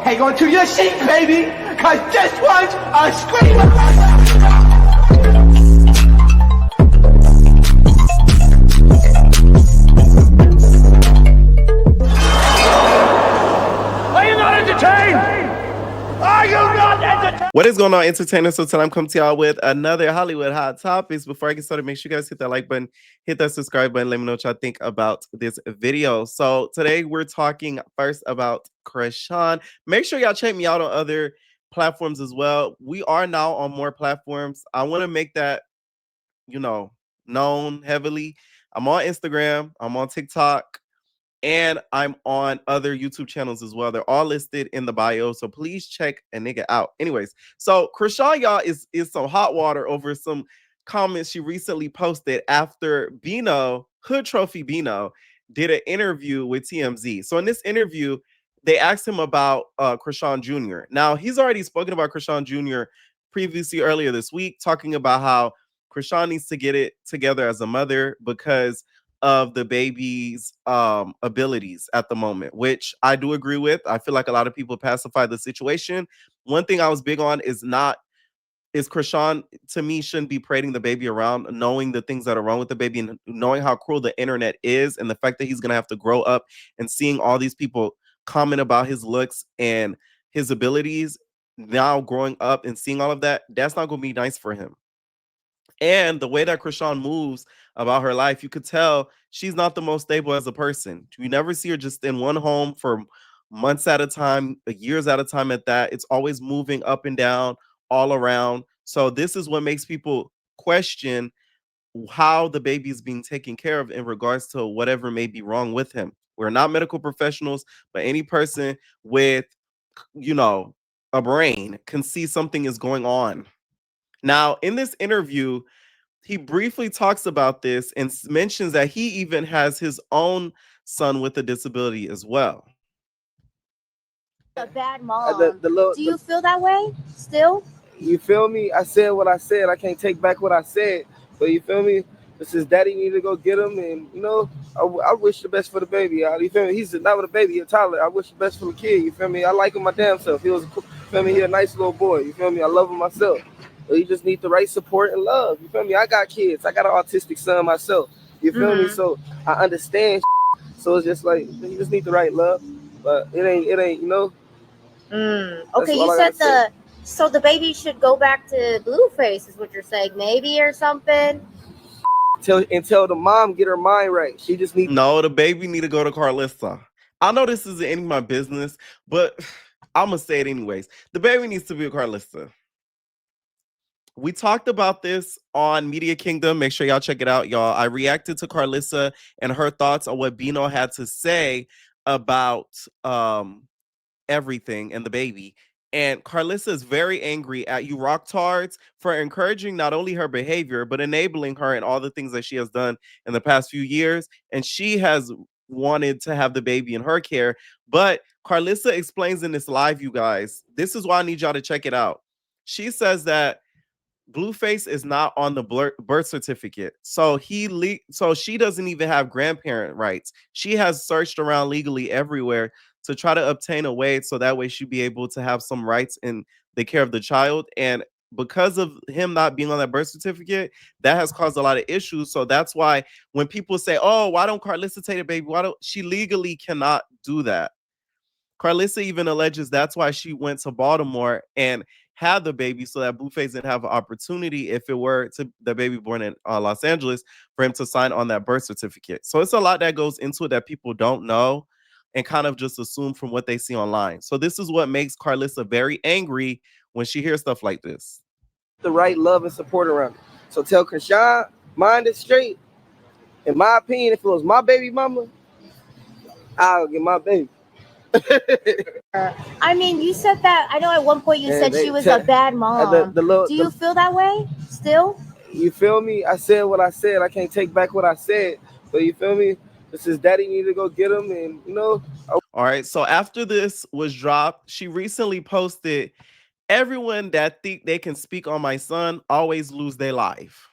hang on to your seat, baby, because this one's a screamer. Are you not entertained? Are you not entertained? What is going on, entertainers? So tonight I'm coming to y'all with another Hollywood Hot Topics. Before I get started, make sure you guys hit that like button, hit that subscribe button. Let me know what y'all think about this video. So today we're talking first about Chrisean. Make sure y'all check me out on other platforms as well. We are now on more platforms. I want to make that, known heavily. I'm on Instagram. I'm on TikTok. And I'm on other YouTube channels as well. They're all listed in the bio, so please check a nigga out. Anyways, so Chrisean, y'all, is some hot water over some comments she recently posted after Bino, HoodtrophyBino, did an interview with TMZ. So in this interview, they asked him about Chrisean Jr. Now, he's already spoken about Chrisean Jr. previously earlier this week, talking about how Chrisean needs to get it together as a mother because of the baby's abilities at the moment, which I do agree with. I feel like a lot of people pacify the situation. One thing I was big on is Chrisean, to me, shouldn't be parading the baby around, knowing the things that are wrong with the baby and knowing how cruel the internet is, and the fact that he's gonna have to grow up and seeing all these people comment about his looks and his abilities now growing up and seeing all of that, that's not gonna be nice for him. And the way that Chrisean moves about her life, you could tell she's not the most stable as a person. You never see her just in one home for months at a time, years at a time at that. It's always moving up and down, all around. So this is what makes people question how the baby is being taken care of in regards to whatever may be wrong with him. We're not medical professionals, but any person with, a brain can see something is going on. Now, in this interview, he briefly talks about this and mentions that he even has his own son with a disability as well. A bad mom. Do you feel that way still? You feel me? I said what I said. I can't take back what I said. But you feel me? This is daddy need to go get him. And, I wish the best for the baby. You feel me? He's not with a baby, a toddler. I wish the best for the kid. You feel me? I like him my damn self. He feel me? He a nice little boy. You feel me? I love him myself. But he just needs the right support and love. You feel me? I got kids. I got an autistic son myself. You feel me? So I understand. So it's just like, you just need the right love. But it ain't, Okay, you said so the baby should go back to Blueface is what you're saying, maybe, or something. Until the mom get her mind right. She just needs. No, the baby need to go to Carlissa. I know this isn't any of my business, but I'm gonna say it anyways. The baby needs to be with Carlissa. We talked about this on Media Kingdom. Make sure y'all check it out, y'all. I reacted to Carlissa and her thoughts on what Bino had to say about everything and the baby. And Carlissa is very angry at you rocktards for encouraging not only her behavior, but enabling her in all the things that she has done in the past few years. And she has wanted to have the baby in her care. But Carlissa explains in this live, you guys, this is why I need y'all to check it out. She says that Blueface is not on the birth certificate. So she doesn't even have grandparent rights. She has searched around legally everywhere to try to obtain a way so that way she'd be able to have some rights in the care of the child. And because of him not being on that birth certificate, that has caused a lot of issues. So that's why when people say, oh, why don't Carlissa take a baby? She legally cannot do that. Carlissa even alleges that's why she went to Baltimore and had the baby so that Blueface didn't have an opportunity, if it were to the baby born in Los Angeles, for him to sign on that birth certificate. So it's a lot that goes into it that people don't know and kind of just assume from what they see online. So this is what makes Carlissa very angry when she hears stuff like this. The right love and support around it. So tell Chrisean, mind it straight. In my opinion, if it was my baby mama, I'll get my baby. I mean, you said that. I know at one point you said she was a bad mom. Do you feel that way still? You feel me? I said what I said. I can't take back what I said. But you feel me? This is daddy need to go get him. And, All right. So after this was dropped, she recently posted, everyone that think they can speak on my son always lose their life.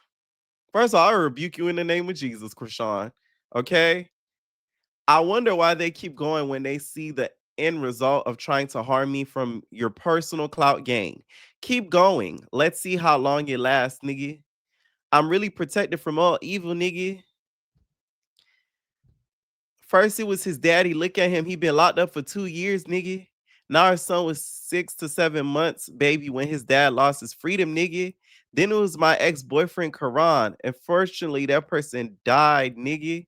First of all, I rebuke you in the name of Jesus, Chrisean. Okay? I wonder why they keep going when they see the end result of trying to harm me from your personal clout gain. Keep going. Let's see how long it lasts, nigga. I'm really protected from all evil, nigga. First, it was his daddy. Look at him. He been locked up for 2 years, nigga. Now our son was 6 to 7 months, baby, when his dad lost his freedom, nigga. Then it was my ex-boyfriend, Karan. Unfortunately, that person died, nigga.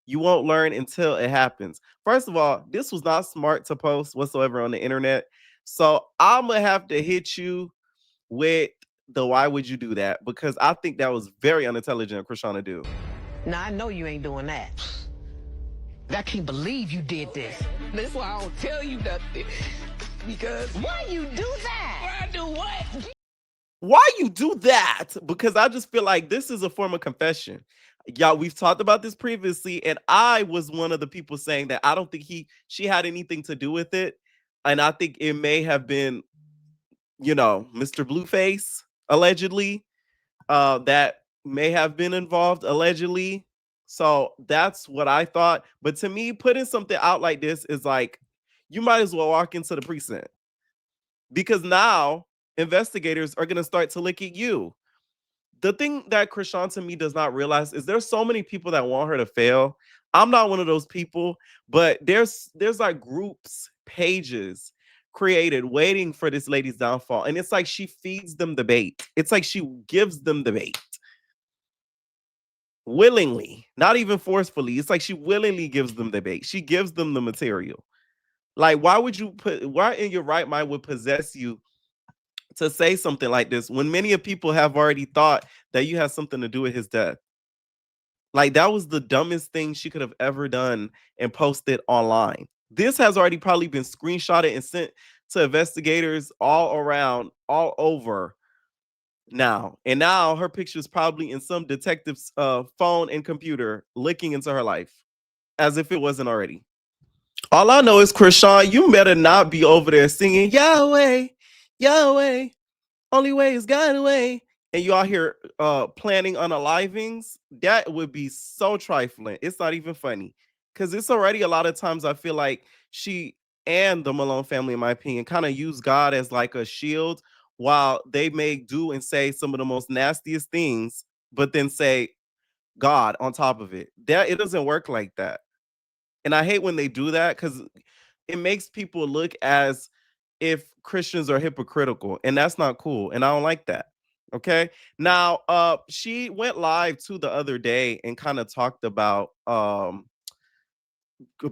You won't learn until it happens. First of all, this was not smart to post whatsoever on the internet. So I'm going to have to hit you with the why would you do that? Because I think that was very unintelligent of Chrisean to do. Now, I know you ain't doing that. I can't believe you did this. That's why I don't tell you nothing. Because why you do that? Why I do what? Why you do that? Because I just feel like this is a form of confession. Y'all, we've talked about this previously, and I was one of the people saying that I don't think she had anything to do with it. And I think it may have been, Mr. Blueface, allegedly, that may have been involved, allegedly. So that's what I thought. But to me, putting something out like this is like, you might as well walk into the precinct. Because now investigators are going to start to look at you. The thing that Chrisean to me does not realize is there's so many people that want her to fail. I'm not one of those people, but there's like groups, pages created waiting for this lady's downfall. And it's like she feeds them the bait. It's like she gives them the bait. Willingly, not even forcefully. It's like she willingly gives them the bait. She gives them the material. Like, why in your right mind would possess you to say something like this when many of people have already thought that you had something to do with his death? Like, that was the dumbest thing she could have ever done and posted online. This has already probably been screenshotted and sent to investigators all around, all over now. And now her picture is probably in some detective's phone and computer looking into her life as if it wasn't already. All I know is, Chrisean, you better not be over there singing Yahweh, Yahweh, only way is God way. And you all here planning unalivings. That would be so trifling. It's not even funny. Because it's already a lot of times I feel like she and the Malone family, in my opinion, kind of use God as like a shield while they may do and say some of the most nastiest things, but then say God on top of it. It doesn't work like that. And I hate when they do that because it makes people look as if Christians are hypocritical, and that's not cool. And I don't like that. Okay. Now, she went live too the other day and kind of talked about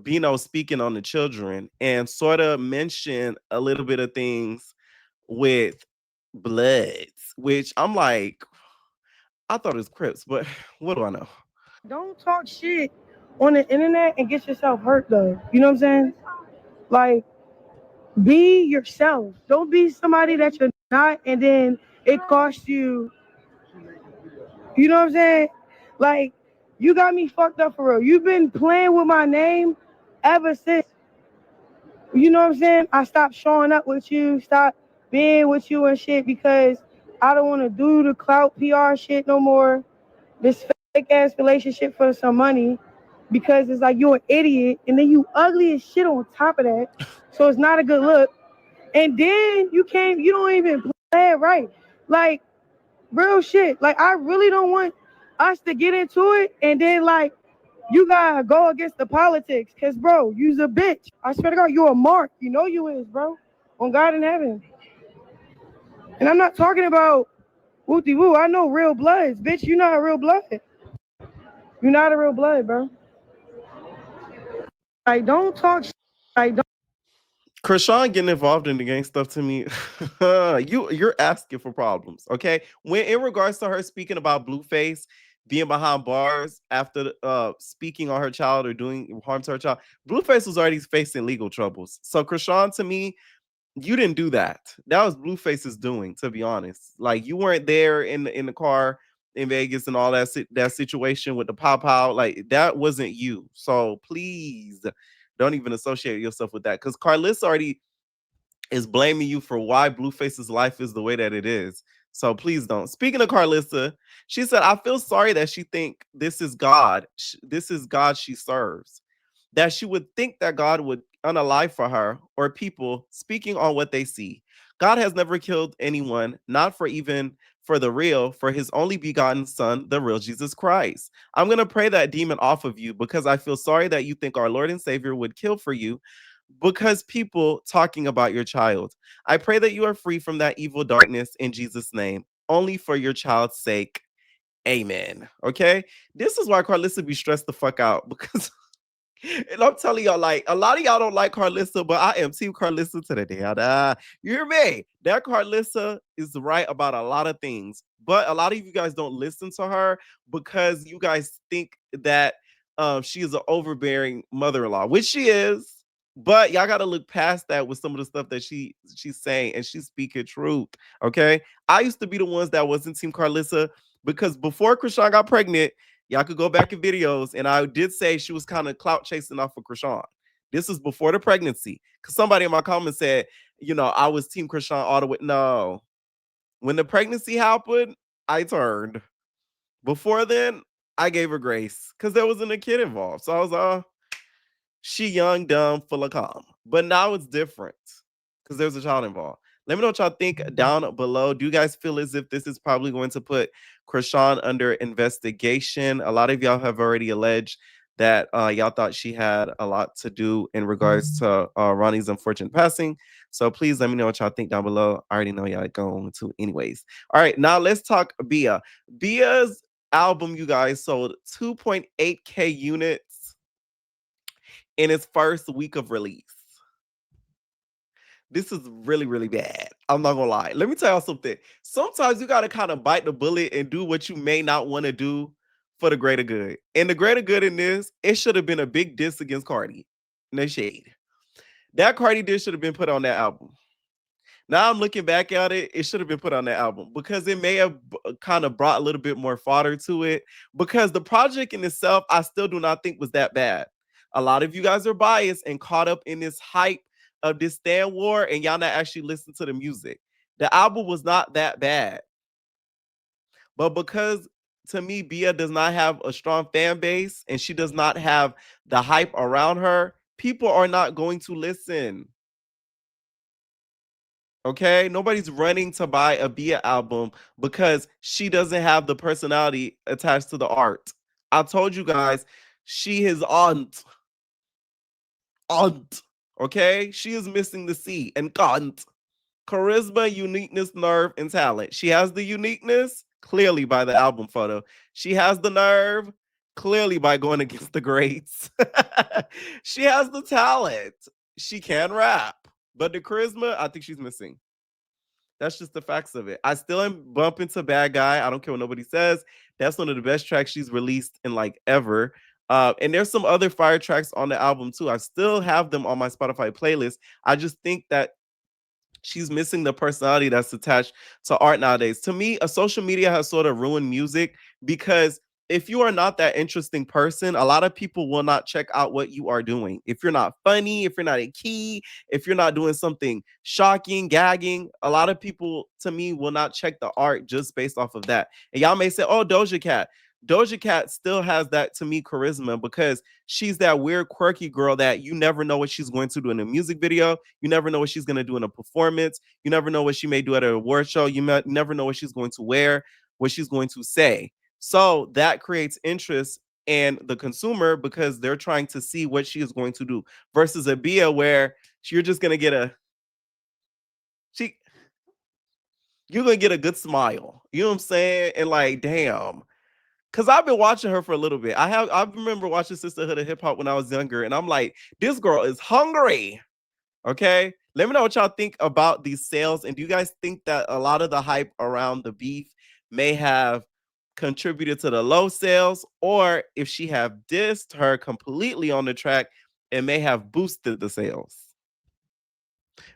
Bino speaking on the children and sort of mentioned a little bit of things with Bloods, which I'm like, I thought it was Crips, but what do I know? Don't talk shit on the internet and get yourself hurt though. You know what I'm saying? Like, be yourself. Don't be somebody that you're not, and then it costs you. You know what I'm saying? Like, you got me fucked up for real. You've been playing with my name ever since. You know what I'm saying? I stopped showing up with you, stopped being with you and shit because I don't want to do the clout PR shit no more. This fake ass relationship for some money because it's like you're an idiot and then you ugly as shit on top of that. So it's not a good look. And then you don't even play it right. Like, real shit. Like, I really don't want us to get into it and then like you gotta go against the politics. Cause bro, you's a bitch. I swear to God, you a mark. You know you is, bro. On God in heaven. And I'm not talking about wooty woo. I know real bloods. Bitch, you're not a real blood. You're not a real blood, bro. Like, don't talk shit. Like, don't. Chrisean getting involved in the gang stuff to me, you're asking for problems, okay? When in regards to her speaking about Blueface being behind bars after speaking on her child or doing harm to her child, Blueface was already facing legal troubles. So Chrisean, to me, you didn't do that. That was Blueface's doing, to be honest. Like, you weren't there in the car in Vegas and all that situation with the pop out. Like, that wasn't you. So please don't even associate yourself with that, because Carlissa already is blaming you for why Blueface's life is the way that it is. So please don't. Speaking of Carlissa, she said, I feel sorry that she think this is God. This is God she serves. That she would think that God would unalive for her or people speaking on what they see. God has never killed anyone, not for even for the real, for his only begotten son, the real Jesus Christ. I'm going to pray that demon off of you because I feel sorry that you think our Lord and Savior would kill for you because people talking about your child. I pray that you are free from that evil darkness in Jesus' name, only for your child's sake. Amen. Okay? This is why Carlissa be stressed the fuck out because and I'm telling y'all, like, a lot of y'all don't like Carlissa, but I am Team Carlissa to the day I die. You hear me? That Carlissa is right about a lot of things, but a lot of you guys don't listen to her because you guys think that she is an overbearing mother-in-law, which she is. But y'all gotta look past that with some of the stuff that she's saying, and she's speaking truth. Okay, I used to be the ones that wasn't Team Carlissa because before Chrisean got pregnant. Y'all could go back in videos, and I did say she was kind of clout chasing off of Chrisean. This was before the pregnancy. Because somebody in my comments said, you know, I was Team Chrisean all the way. No. When the pregnancy happened, I turned. Before then, I gave her grace because there wasn't a kid involved. So I was she young, dumb, full of calm. But now it's different because there's a child involved. Let me know what y'all think down below. Do you guys feel as if this is probably going to put Chrisean under investigation? A lot of y'all have already alleged that y'all thought she had a lot to do in regards to Ronnie's unfortunate passing. So please let me know what y'all think down below. I already know y'all going to anyways. All right, now let's talk Bia. Bia's album, you guys, sold 2.8K units in its first week of release. This is really, really bad. I'm not gonna lie. Let me tell y'all something. Sometimes you gotta kind of bite the bullet and do what you may not want to do for the greater good. And the greater good in this, it should have been a big diss against Cardi. No shade. That Cardi diss should have been put on that album. Now I'm looking back at it, it should have been put on that album because it may have kind of brought a little bit more fodder to it. Because the project in itself, I still do not think was that bad. A lot of you guys are biased and caught up in this hype of this Stan War, and y'all not actually listen to the music. The album was not that bad. But because to me, Bia does not have a strong fan base and she does not have the hype around her, people are not going to listen. Okay, nobody's running to buy a Bia album because she doesn't have the personality attached to the art. I told you guys, she is aunt. Okay, she is missing the C and aunt. Charisma, uniqueness, nerve, and talent. She has the uniqueness clearly by the album photo. She has the nerve clearly by going against the greats. She has the talent. She can rap. But the charisma, I think she's missing. That's just the facts of it. I still am bumping to Bad Guy. I don't care what nobody says. That's one of the best tracks she's released in like ever. And there's some other fire tracks on the album too. I still have them on my Spotify playlist. I just think that she's missing the personality that's attached to art nowadays. To me, a social media has sort of ruined music because if you are not that interesting person, a lot of people will not check out what you are doing. If you're not funny, if you're not a key, if you're not doing something shocking, gagging, a lot of people, to me, will not check the art just based off of that. And y'all may say, oh, Doja Cat. Doja Cat still has that, to me, charisma because she's that weird, quirky girl that you never know what she's going to do in a music video. You never know what she's going to do in a performance. You never know what she may do at an award show. You never know what she's going to wear, what she's going to say. So that creates interest in the consumer because they're trying to see what she is going to do versus a Bia where you're just going to get you're going to get a good smile. You know what I'm saying? And like, damn. Cause I've been watching her for a little bit. I remember watching Sisterhood of Hip Hop when I was younger, and I'm like, this girl is hungry. Okay, let me know what y'all think about these sales, and do you guys think that a lot of the hype around the beef may have contributed to the low sales, or if she have dissed her completely on the track, it may have boosted the sales?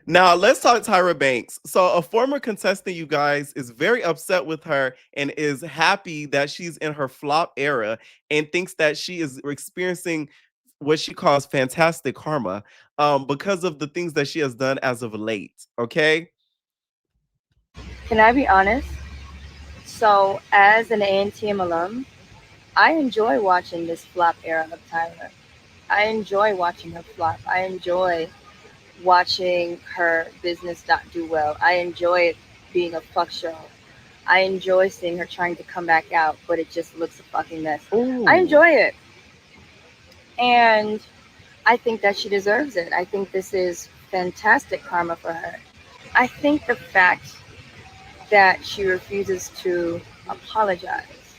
Now, let's talk Tyra Banks. So, a former contestant, you guys, is very upset with her and is happy that she's in her flop era and thinks that she is experiencing what she calls fantastic karma because of the things that she has done as of late. Okay. Can I be honest? So, as an ANTM alum, I enjoy watching this flop era of Tyler. I enjoy watching her flop. I enjoy watching her business not do well. I enjoy it being a fuck show. I enjoy seeing her trying to come back out, but it just looks a fucking mess. Ooh. I enjoy it. And I think that she deserves it. I think this is fantastic karma for her. I think the fact that she refuses to apologize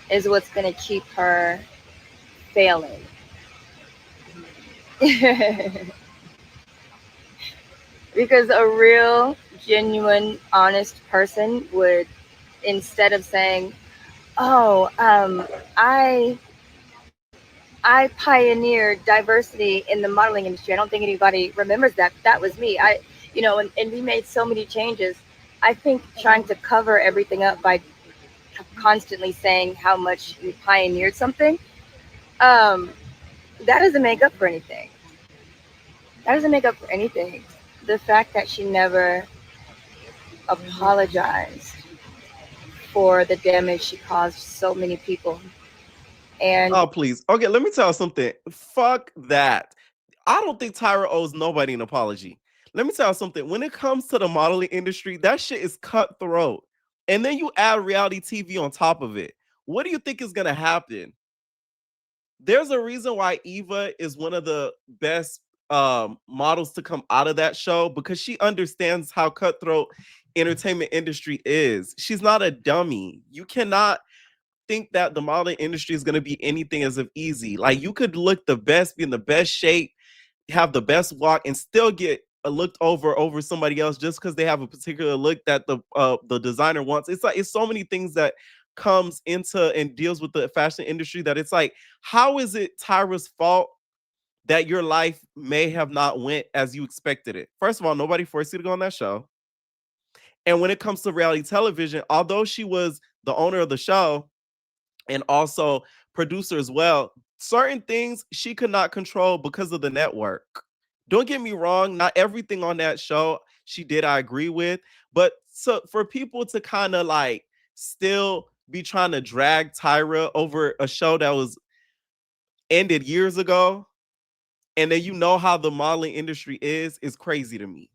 is what's going to keep her failing. Because a real, genuine, honest person would, instead of saying, "Oh, I pioneered diversity in the modeling industry. I don't think anybody remembers that. That was me. And we made so many changes." I think trying to cover everything up by constantly saying how much we pioneered something, that doesn't make up for anything. That doesn't make up for anything. The fact that she never apologized for the damage she caused so many people. And Oh, please. Okay, let me tell you something. Fuck that. I don't think Tyra owes nobody an apology. Let me tell you something. When it comes to the modeling industry, that shit is cutthroat. And then you add reality TV on top of it. What do you think is going to happen? There's a reason why Eva is one of the best models to come out of that show, because she understands how cutthroat entertainment industry is. She's not a dummy. You cannot think that the modeling industry is going to be anything as of easy. Like, you could look the best, be in the best shape, have the best walk, and still get looked over somebody else just because they have a particular look that the designer wants. It's so many things that comes into and deals with the fashion industry that it's like, how is it Tyra's fault that your life may have not went as you expected it? First of all, nobody forced you to go on that show. And when it comes to reality television, although she was the owner of the show and also producer as well, certain things she could not control because of the network. Don't get me wrong, not everything on that show she did I agree with, but so for people to kind of like still be trying to drag Tyra over a show that was ended years ago, and then you know how the modeling industry is crazy to me.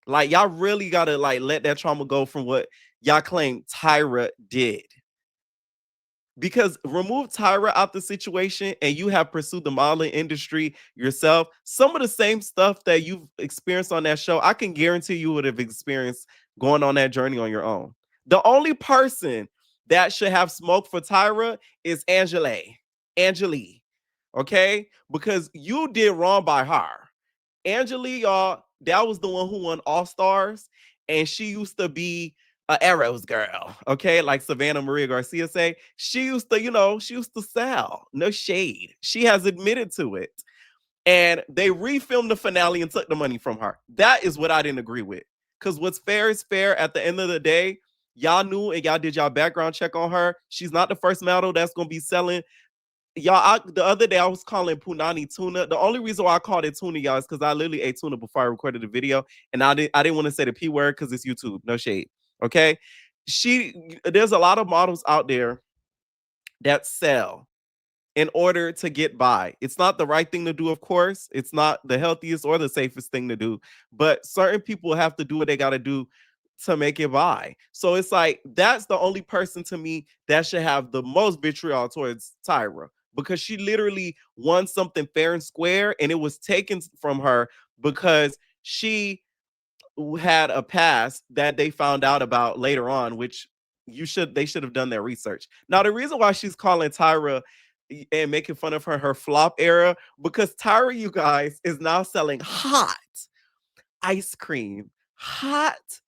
Like, y'all really gotta like let that trauma go from what y'all claim Tyra did. Because remove Tyra out the situation and you have pursued the modeling industry yourself, some of the same stuff that you've experienced on that show, I can guarantee you would have experienced going on that journey on your own. The only person that should have smoke for Tyra is Angelique, okay? Because you did wrong by her. Angelique, y'all, that was the one who won All Stars, and she used to be a Arrows girl, okay? Like Savannah Maria Garcia say, she used to sell. No shade. She has admitted to it. And they refilmed the finale and took the money from her. That is what I didn't agree with. Because what's fair is fair. At the end of the day, y'all knew and y'all did y'all background check on her. She's not the first model that's going to be selling. Y'all, the other day I was calling punani tuna. The only reason why I called it tuna, y'all, is because I literally ate tuna before I recorded the video, and I didn't want to say the P word because it's YouTube. No shade. Okay. There's a lot of models out there that sell in order to get by. It's not the right thing to do, of course. It's not the healthiest or the safest thing to do, but certain people have to do what they got to do to make it by. So it's like, that's the only person to me that should have the most vitriol towards Tyra, because she literally won something fair and square, and it was taken from her because she had a past that they found out about later on, which they should have done their research. Now, the reason why she's calling Tyra and making fun of her flop era, because Tyra, you guys, is now selling hot ice cream. Hot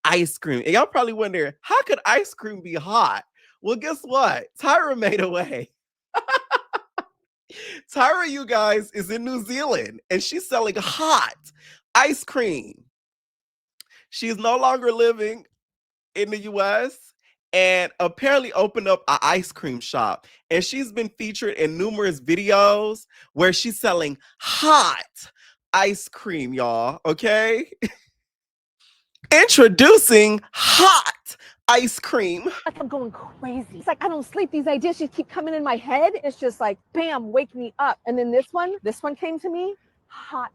ice cream. And y'all probably wondering, how could ice cream be hot? Well, guess what? Tyra made a way. Tyra, you guys, is in New Zealand, and she's selling hot ice cream. She's no longer living in the US and apparently opened up an ice cream shop. And she's been featured in numerous videos where she's selling hot ice cream, y'all. Okay. Introducing hot ice cream. Like I'm going crazy. It's like I don't sleep. These ideas just keep coming in my head. It's just like, bam, wake me up. And then this one came to me, hot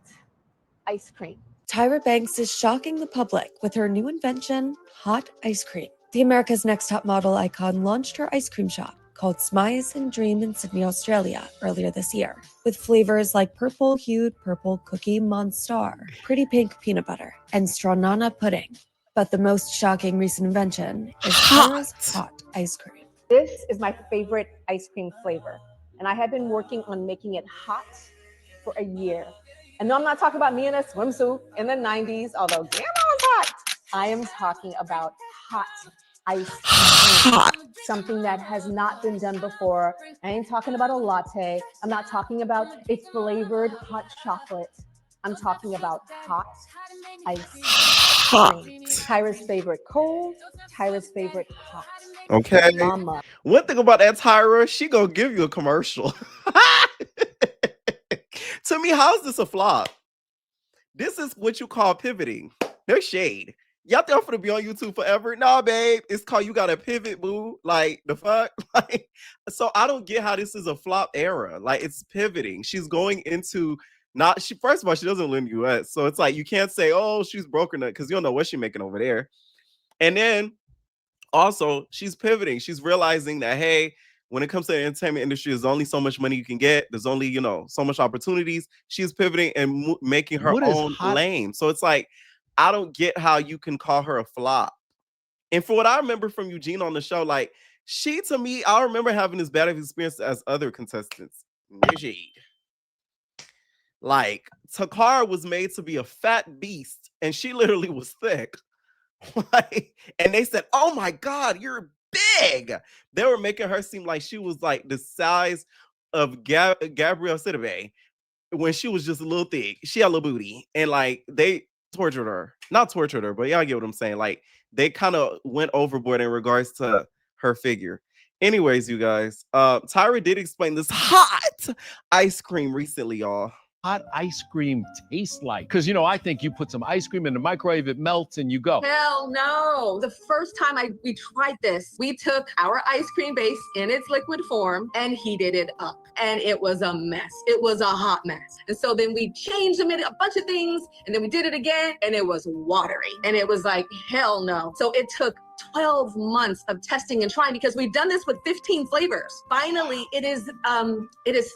ice cream. Tyra Banks is shocking the public with her new invention, hot ice cream. The America's Next Top Model icon launched her ice cream shop called Smize and Dream in Sydney, Australia, earlier this year, with flavors like purple-hued purple cookie Monstar, pretty pink peanut butter, and Stronana pudding. But the most shocking recent invention is Tyra's hot ice cream. This is my favorite ice cream flavor. And I have been working on making it hot for a year. And no, I'm not talking about me in a swimsuit in the 90s, although damn, I was hot. I am talking about hot ice cream. Something that has not been done before. I ain't talking about a latte. I'm not talking about a flavored hot chocolate. I'm talking about hot ice cream. Tyra's favorite cold, Tyra's favorite hot. Okay. Mama. One thing about that Tyra, she gonna give you a commercial. To me, how is this a flop? This is what you call pivoting. There's shade. Y'all think I'm gonna be on YouTube forever? Nah, babe. It's called you gotta pivot, boo. Like the fuck? Like, so I don't get how this is a flop era. Like it's pivoting. She's going into first of all, she doesn't live in the US. So it's like you can't say, oh, she's broken it, because you don't know what she's making over there. And then also she's pivoting. She's realizing that, hey, when it comes to the entertainment industry, there's only so much money you can get. There's only, so much opportunities. She's pivoting and making her own lane. So it's like, I don't get how you can call her a flop. And for what I remember from Eugene on the show, like she, to me, I remember having as bad of experience as other contestants. Like Takara was made to be a fat beast and she literally was thick. Like, and they said, oh my God, you're big. They were making her seem like she was like the size of Gabrielle Sidibe when she was just a little thick. She had a little booty, and like they not tortured her, but y'all get what I'm saying. Like they kind of went overboard in regards to her figure. Anyways, you guys, Tyra did explain this hot ice cream recently, y'all. Hot ice cream tastes like? Because, I think you put some ice cream in the microwave, it melts, and you go. Hell no. The first time we tried this, we took our ice cream base in its liquid form and heated it up. And it was a mess. It was a hot mess. And so then we changed them in a bunch of things, and then we did it again, and it was watery. And it was like, hell no. So it took 12 months of testing and trying, because we've done this with 15 flavors. Finally, it is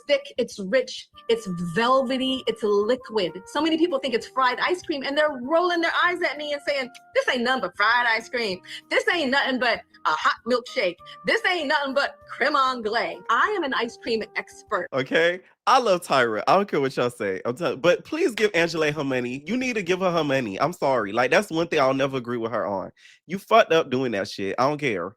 thick, it's rich, it's velvety, it's liquid. So many people think it's fried ice cream, and they're rolling their eyes at me and saying, this ain't nothing but fried ice cream. This ain't nothing but a hot milkshake. This ain't nothing but creme anglaise. I am an ice cream expert. Okay. I love Tyra. I don't care what y'all say. But please give Angela her money. You need to give her money. I'm sorry. Like, that's one thing I'll never agree with her on. You fucked up doing that shit. I don't care.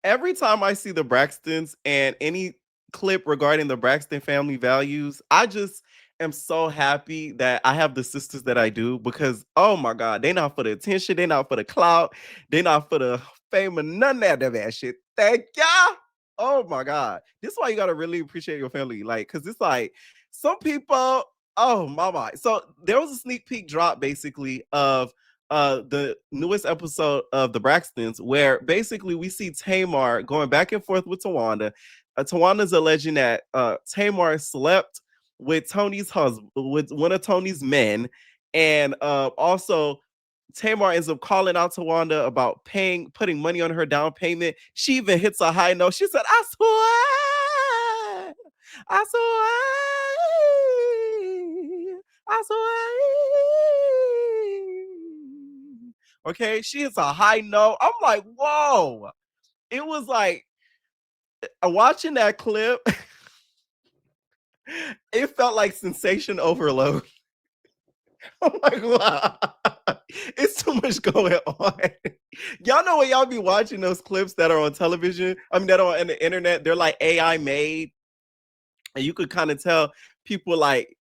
Every time I see the Braxtons and any clip regarding the Braxton family values, I just am so happy that I have the sisters that I do, because, oh my God, they not for the attention. They not for the clout. They not for the fame or none of that shit. Thank y'all. Oh my God. This is why you got to really appreciate your family. Like, because it's like some people, oh my. So there was a sneak peek drop basically of the newest episode of the Braxtons, where basically we see Tamar going back and forth with Tawanda. Tawanda's alleging that Tamar slept with Tony's husband, with one of Tony's men. And also Tamar ends up calling out Tawanda about putting money on her down payment. She even hits a high note. She said, I swear. Okay, she hits a high note. I'm like, whoa. It was like, watching that clip, it felt like sensation overload. I'm like, wow, it's too much going on. Y'all know when y'all be watching those clips that are on television, that are on the internet, they're like AI made, and you could kind of tell people like,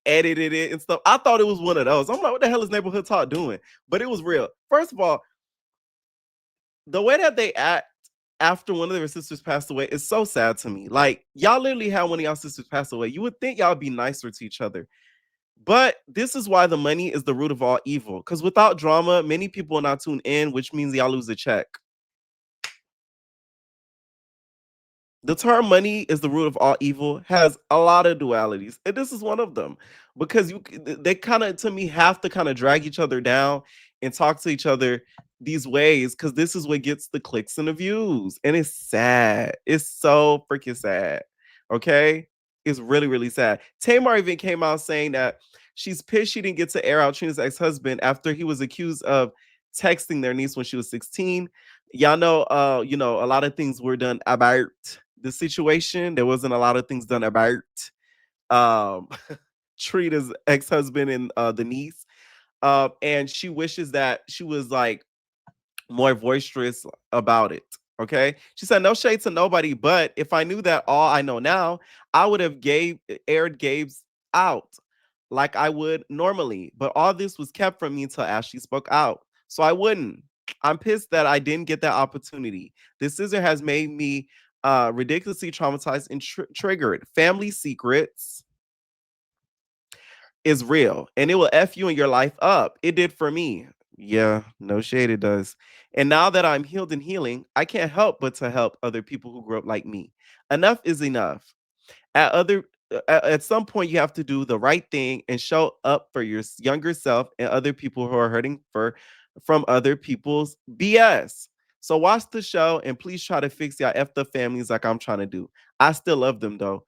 edited it and stuff. I thought it was one of those. I'm like, what the hell is Neighborhood Talk doing? But it was real. First of all, the way that they act after one of their sisters passed away is so sad to me. Like, y'all literally had one of y'all sisters pass away. You would think y'all would be nicer to each other. But this is why the money is the root of all evil. Because without drama, many people will not tune in, which means y'all lose a check. The term money is the root of all evil has a lot of dualities, and this is one of them, because they kind of, to me, have to kind of drag each other down and talk to each other these ways, because this is what gets the clicks and the views, and it's sad. It's so freaking sad. Okay, it's really, really sad. Tamar even came out saying that she's pissed she didn't get to air out Trina's ex-husband after he was accused of texting their niece when she was 16. Y'all know, a lot of things were done about the situation. There wasn't a lot of things done about um Trina's ex-husband and the niece. And she wishes that she was like more boisterous about it. Okay. She said, no shade to nobody, but if I knew that all I know now, I would have aired Gabe's out like I would normally. But all this was kept from me until Ashley spoke out. So I wouldn't. I'm pissed that I didn't get that opportunity. This scissor has made me ridiculously traumatized and triggered. Family secrets is real and it will F you and your life up. It did for me. Yeah, no shade, it does. And now that I'm healed and healing, I can't help but to help other people who grew up like me. Enough is enough. At some point, you have to do the right thing and show up for your younger self and other people who are hurting from other people's BS. So watch the show and please try to fix y'all effed up families like I'm trying to do. I still love them though.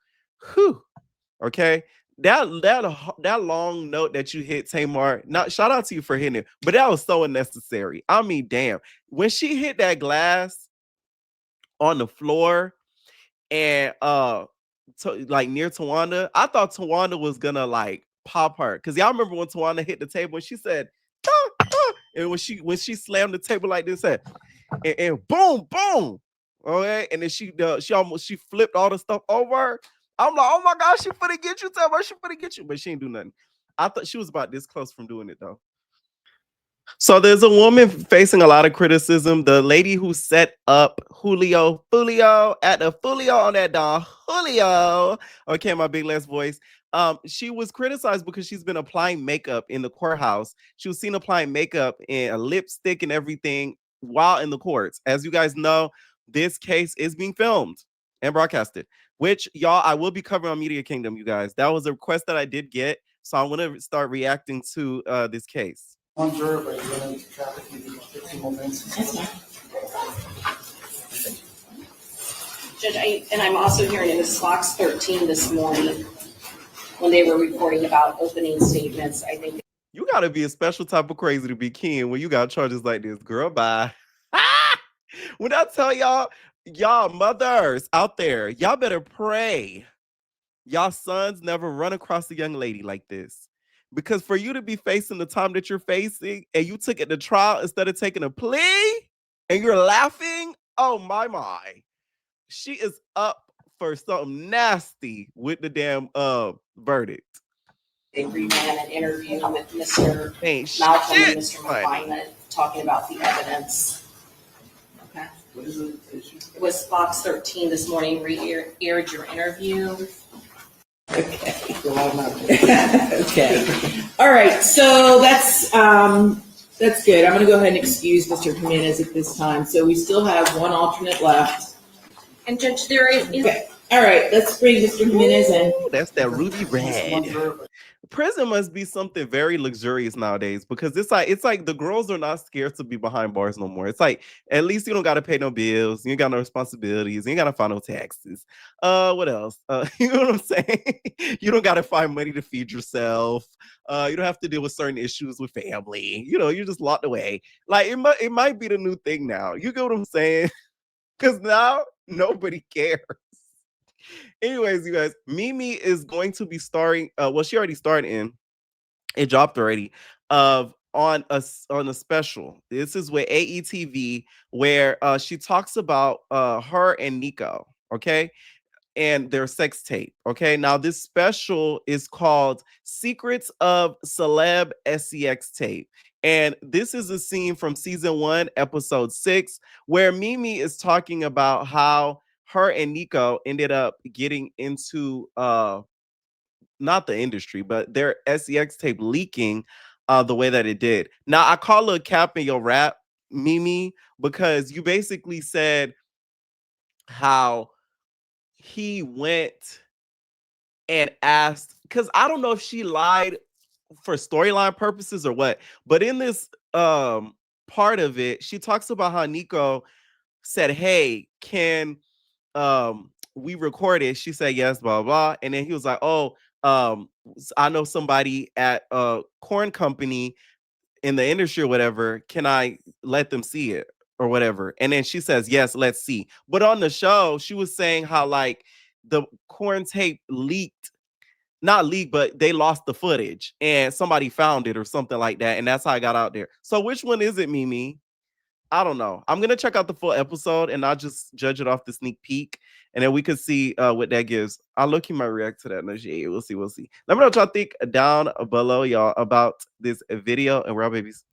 Whew. Okay. That long note that you hit, Tamar. Not shout out to you for hitting it, but that was so unnecessary. I mean, damn. When she hit that glass on the floor and like near Tawanda, I thought Tawanda was gonna like pop her. Cause y'all remember when Tawanda hit the table and she said, "Ah, ah," and when she slammed the table like this, and boom, boom. Okay, and then she flipped all the stuff over. I'm like, oh my gosh, she finna get you, Tamara. She finna get you, but she ain't do nothing. I thought she was about this close from doing it though. So there's a woman facing a lot of criticism. The lady who set up Fulio at the Fulio on that Don Julio. Okay, my big less voice. She was criticized because she's been applying makeup in the courthouse. She was seen applying makeup and a lipstick and everything while in the courts. As you guys know, this case is being filmed and broadcasted, which y'all I will be covering on Media Kingdom. You guys, that was a request that I did get, so I want to start reacting to this case. One juror, but you're going to traffic maybe 15 more minutes. That's fine. Judge, I'm also hearing it was Fox 13 this morning when they were reporting about opening statements. I think you got to be a special type of crazy to be king when you got charges like this, girl. Bye. When I tell y'all mothers out there, y'all better pray y'all sons never run across a young lady like this. Because for you to be facing the time that you're facing and you took it to trial instead of taking a plea and you're laughing, oh my. She is up for something nasty with the damn verdict. they reran an interview with Mr. Malcolm and Mr. McFine talking about the evidence. Okay. What is it? It was Fox 13 this morning, aired your interview. Okay. Okay. All right. So that's good. I'm going to go ahead and excuse Mr. Jimenez at this time. So we still have one alternate left. And Judge, there is. Okay. All right. Let's bring Mr. Jimenez in. That's that ruby red. Prison must be something very luxurious nowadays because it's like the girls are not scared to be behind bars no more. It's like at least you don't got to pay no bills, you ain't got no responsibilities, you ain't got to file no taxes. What else? You know what I'm saying? You don't got to find money to feed yourself. You don't have to deal with certain issues with family. You know, you're just locked away. Like it might be the new thing now. You get what I'm saying? Because now nobody cares. Anyways, you guys, Mimi is going to be starring. Well, she already starred in. It dropped already. On a special. This is with AETV where she talks about her and Nico. Okay. And their sex tape. Okay. Now, this special is called Secrets of Celeb SEX Tape. And this is a scene from season 1, episode 6, where Mimi is talking about how her and Nico ended up getting into not the industry, but their SEX tape leaking the way that it did. Now, I call a cap in your rap, Mimi, because you basically said how he went and asked, because I don't know if she lied for storyline purposes or what, but in this part of it, she talks about how Nico said, hey, can we record it? She said yes, blah blah. And then he was like, oh, I know somebody at a corn company in the industry or whatever. Can I let them see it or whatever? And then she says, yes, let's see. But on the show, she was saying how like the corn tape leaked, not leaked, but they lost the footage and somebody found it or something like that. And that's how I got out there. So which one is it, Mimi? I don't know. I'm gonna check out the full episode and I'll just judge it off the sneak peek, and then we can see what that gives. I'll look, you might react to that. No, yeah, we'll see. Let me know what y'all think down below, y'all, about this video. And we're all babies.